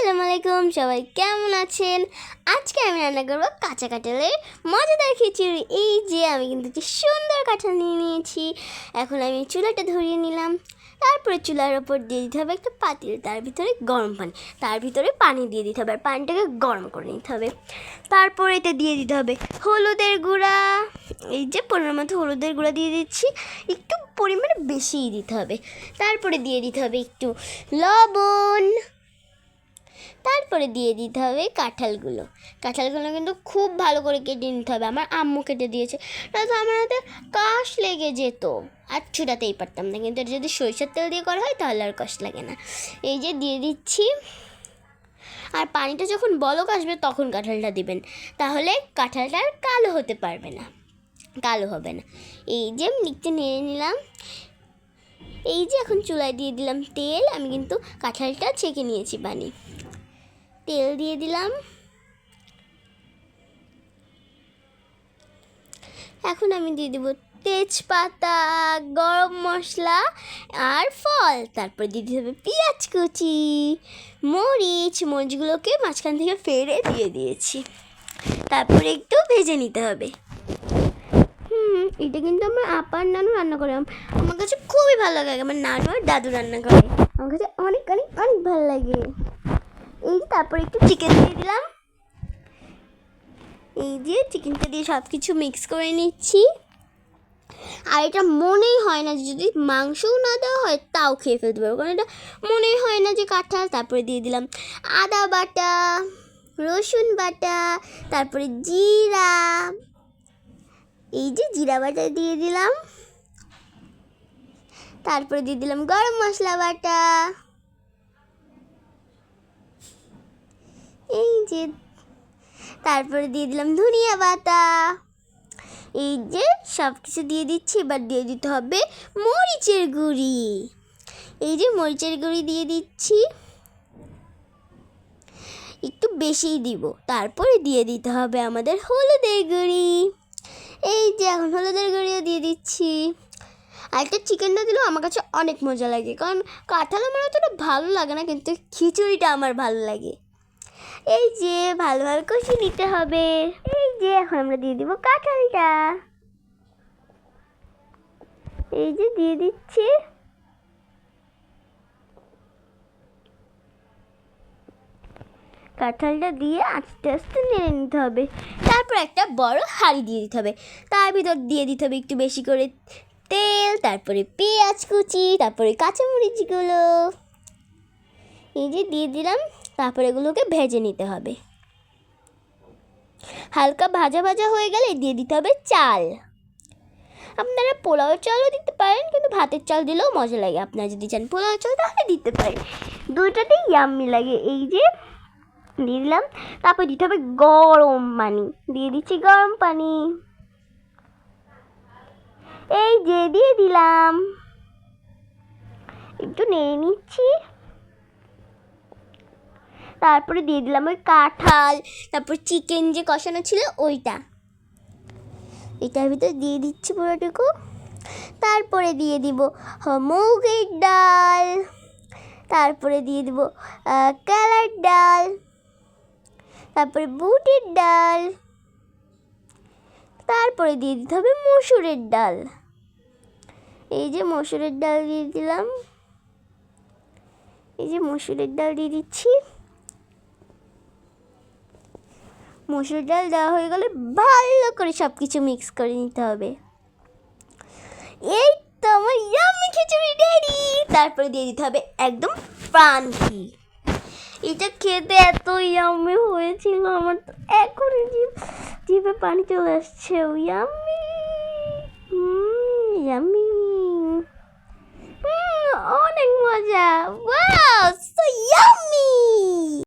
আসসালামু আলাইকুম, সবাই কেমন আছেন? আজকে আমি রান্না করবো কাঁচা কাঁঠালের মজাদার খিচুড়ি। এই যে আমি কিন্তু কি সুন্দর কাঁঠাল নিয়ে নিয়েছি। এখন আমি চুলাটা ধরিয়ে নিলাম। তারপরে চুলার ওপর দিয়ে দিতে হবে একটা পাতিল, তার ভিতরে গরম পানি, তার ভিতরে পানি দিয়ে দিতে হবে আর পানিটাকে গরম করে নিতে হবে। তারপরে এতে দিয়ে দিতে হবে হলুদের গুঁড়া। এই যে পরিমাণ মতো হলুদের গুঁড়া দিয়ে দিচ্ছি, একটু পরিমাণে বেশিই দিতে হবে। তারপরে দিয়ে দিতে হবে একটু লবণ। তারপরে দিয়ে দিতে হবে কাঁঠালগুলো কিন্তু খুব ভালো করে কেটে নিতে হবে। আমার আম্মু কেটে দিয়েছে, নয়তো আমার হাতে কাশ লেগে যেত আর ছুটাতেই পারতাম না। কিন্তু যদি সরিষার তেল দিয়ে করা হয় তাহলে আর কষ্ট লাগে না। এই যে দিয়ে দিচ্ছি, আর পানিটা যখন বলক আসবে তখন কাঁঠালটা দিবেন, তাহলে কাঁঠালটা আর কালো হতে পারবে না, কালো হবে না। এই যে নিচে নেড়ে নিলাম। এই যে এখন চুলায় দিয়ে দিলাম তেল। আমি কিন্তু কাঁঠালটা ছেঁকে নিয়েছি পানি। তেল দিয়ে দিলাম। এখন আমি দিয়ে দেবো তেজপাতা, গরম মশলা আর ফল। তারপর দিয়ে দিতে হবে পেঁয়াজ কুচি, মরিচগুলোকে মাঝখান থেকে ফেলে দিয়ে দিয়েছি। তারপরে একটু ভেজে নিতে হবে। এটা কিন্তু আমার আপার নানু রান্না করে, আমার কাছে খুবই ভালো লাগে। আমার নানু আর দাদু রান্না করে, আমার কাছে অনেক অনেক অনেক ভালো লাগে। এই তারপরে একটু চিকেন দিয়ে দিলাম। এই যে চিকেনটা দিয়ে সব কিছু মিক্স করে নিচ্ছি। আর এটা মনেই হয় না যে যদি মাংসও না দেওয়া হয় তাও খেয়ে ফেলতে পারবো, কারণ এটা মনেই হয় না যে কাঁঠাল। তারপরে দিয়ে দিলাম আদা বাটা, রসুন বাটা, তারপরে জিরা। এই যে জিরা বাটা দিয়ে দিলাম। তারপরে দিয়ে দিলাম গরম মশলা বাটা। এই যে তারপরে দিয়ে দিলাম ধনিয়া পাতা। এই যে সব কিছু দিয়ে দিচ্ছি। এবার দিয়ে দিতে হবে মরিচের গুঁড়ি। এই যে মরিচের গুঁড়ি দিয়ে দিচ্ছি, একটু বেশিই দিব। তারপরে দিয়ে দিতে হবে আমাদের হলুদের গুঁড়ি। এই যে এখন হলুদের গুঁড়িও দিয়ে দিচ্ছি। আর একটা চিকেনটা দিলেও আমার কাছে অনেক মজা লাগে, কারণ কাঁঠাল আমার অতটা ভালো লাগে না, কিন্তু খিচুড়িটা আমার ভালো লাগে। এই যে ভালোভাবে কষিয়ে নিতে হবে। এই যে এখন আমরা দিয়ে দিব কাঁঠালটা। এই যে দিয়ে দিচ্ছি। কাঁঠালটা দিয়ে আস্তে আস্তে নেড়ে নিতে হবে। তারপর একটা বড় হাঁড়ি দিয়ে দিতে হবে, তার ভিতর দিয়ে দিতে হবে একটু বেশি করে তেল, তারপরে পেঁয়াজ কুচি, তারপরে কাঁচামরিচগুলো। এই যে দিয়ে দিলাম। তারপরে এগুলোকে ভেজে নিতে হবে। হালকা ভাজা ভাজা হয়ে গেলে দিয়ে দিতে হবে চাল। আপনারা পোলাও চালও দিতে পারেন, কিন্তু ভাতের চাল দিলেও মজা লাগে। আপনারা যদি চান পোলাও চাল তাহলে দিতে পারেন, দুইটাতেই ইয়াম্মি লাগে। এই যে দিয়ে দিলাম। তারপর দিতে হবে গরম পানি। দিয়ে দিচ্ছি গরম পানি। এই যে দিয়ে দিলাম, একটু নেড়ে নিচ্ছি। তারপরে দিয়ে দিলাম ওই কাঁঠাল, তারপর চিকেন যে কষানো ছিল ওইটা, এটার ভিতরে দিয়ে দিচ্ছি পুরোটুকু। তারপরে দিয়ে দিব মুগের ডাল, তারপরে দিয়ে দিব কালার ডাল, তারপরে বুটের ডাল, তারপরে দিয়ে দিতে হবে মসুরের ডাল। এই যে মসুরের ডাল দিয়ে দিলাম। এই যে মসুরের ডাল দিয়ে দিচ্ছি। মসুর ডাল দেওয়া হয়ে গেলে ভালো করে সব কিছু মিক্স করে নিতে হবে। এই তো আমার ইয়াম্মি খিচুড়ি রেডি। তারপরে দিয়ে দিতে হবে একদম প্রাণ ঘি। এটা খেতে এত ইয়াম্মি হয়েছিল, আমার তো এখনই জিভে পানি চলে আসছে। Yummy yummy.